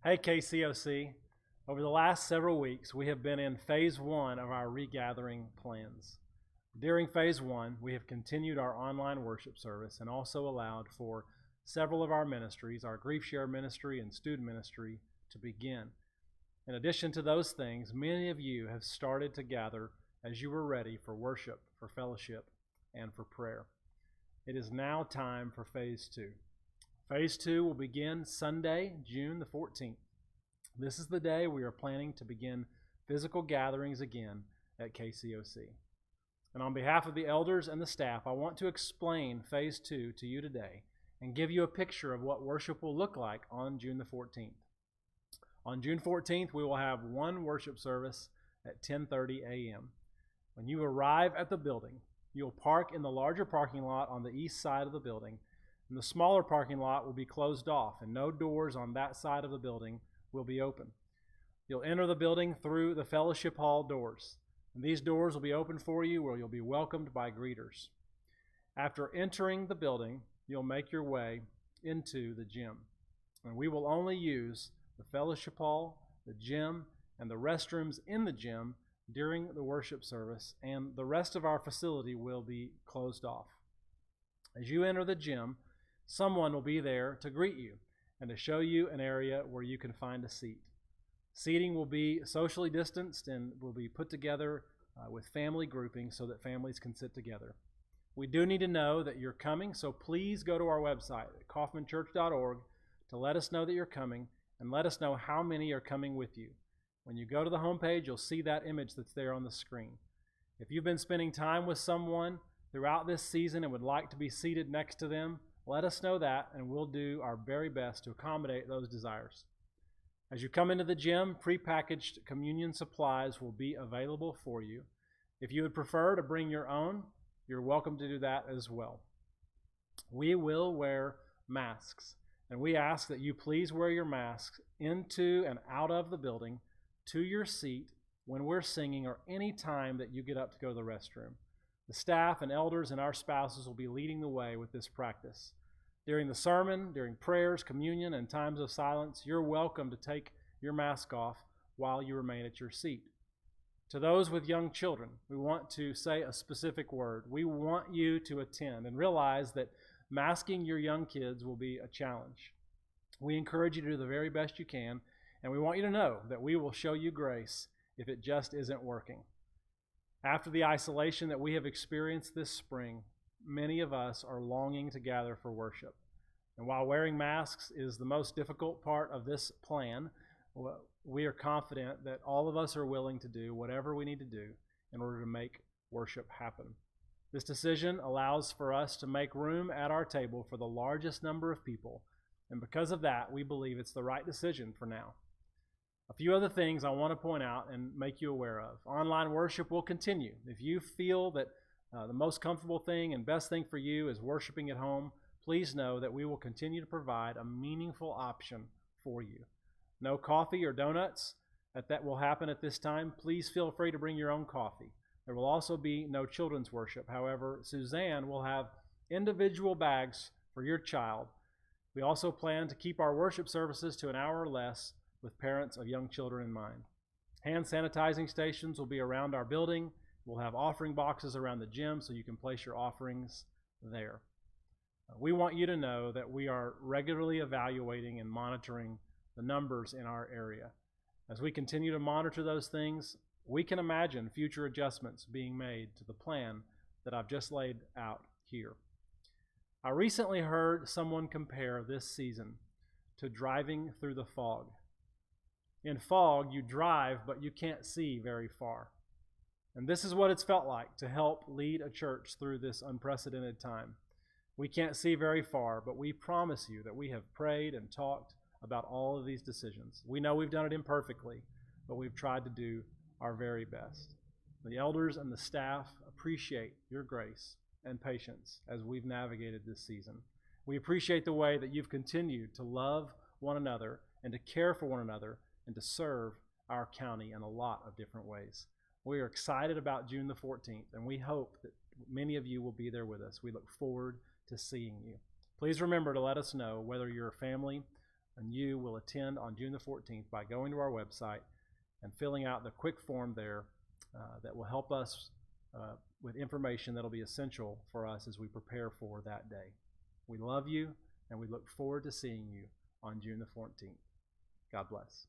Hey KCOC, over the last several weeks we have been in phase one of our regathering plans. During phase one, we have continued our online worship service and also allowed for several of our ministries, our grief share ministry and student ministry, to begin. In addition to those things, many of you have started to gather as you were ready for worship, for fellowship, and for prayer. It is now time for phase two. Phase two will begin Sunday, June the 14th. This is the day we are planning to begin physical gatherings again at KCOC. And on behalf of the elders and the staff, I want to explain phase two to you today and give you a picture of what worship will look like on June the 14th. On June 14th, we will have one worship service at 10:30 a.m. When you arrive at the building, you'll park in the larger parking lot on the east side of the building, and the smaller parking lot will be closed off, and no doors on that side of the building will be open. You'll enter the building through the fellowship hall doors, and these doors will be open for you where you'll be welcomed by greeters. After entering the building, you'll make your way into the gym, and we will only use the fellowship hall, the gym, and the restrooms in the gym during the worship service, and the rest of our facility will be closed off. As you enter the gym, someone will be there to greet you and to show you an area where you can find a seat. Seating will be socially distanced and will be put together with family groupings so that families can sit together. We do need to know that you're coming, so please go to our website at kaufmanchurch.org to let us know that you're coming and let us know how many are coming with you. When you go to the homepage, you'll see that image that's there on the screen. If you've been spending time with someone throughout this season and would like to be seated next to them, let us know that, and we'll do our very best to accommodate those desires. As you come into the gym, prepackaged communion supplies will be available for you. If you would prefer to bring your own, you're welcome to do that as well. We will wear masks, and we ask that you please wear your masks into and out of the building, to your seat when we're singing, or any time that you get up to go to the restroom. The staff and elders and our spouses will be leading the way with this practice. During the sermon, during prayers, communion, and times of silence, you're welcome to take your mask off while you remain at your seat. To those with young children, we want to say a specific word. We want you to attend and realize that masking your young kids will be a challenge. We encourage you to do the very best you can, and we want you to know that we will show you grace if it just isn't working. After the isolation that we have experienced this spring, many of us are longing to gather for worship. And while wearing masks is the most difficult part of this plan, we are confident that all of us are willing to do whatever we need to do in order to make worship happen. This decision allows for us to make room at our table for the largest number of people, and because of that, we believe it's the right decision for now. A few other things I want to point out and make you aware of. Online worship will continue. If you feel that the most comfortable thing and best thing for you is worshiping at home, please know that we will continue to provide a meaningful option for you. No coffee or donuts that will happen at this time. Please feel free to bring your own coffee. There will also be no children's worship. However, Suzanne will have individual bags for your child. We also plan to keep our worship services to an hour or less, with parents of young children in mind. Hand sanitizing stations will be around our building. We'll have offering boxes around the gym so you can place your offerings there. We want you to know that we are regularly evaluating and monitoring the numbers in our area. As we continue to monitor those things, we can imagine future adjustments being made to the plan that I've just laid out here. I recently heard someone compare this season to driving through the fog. In fog, you drive, but you can't see very far. And this is what it's felt like to help lead a church through this unprecedented time. We can't see very far, but we promise you that we have prayed and talked about all of these decisions. We know we've done it imperfectly, but we've tried to do our very best. The elders and the staff appreciate your grace and patience as we've navigated this season. We appreciate the way that you've continued to love one another and to care for one another and to serve our county in a lot of different ways. We are excited about June the 14th, and we hope that many of you will be there with us. We look forward to seeing you. Please remember to let us know whether you're a family and you will attend on June the 14th by going to our website and filling out the quick form there that will help us with information that will be essential for us as we prepare for that day. We love you, and we look forward to seeing you on June the 14th. God bless.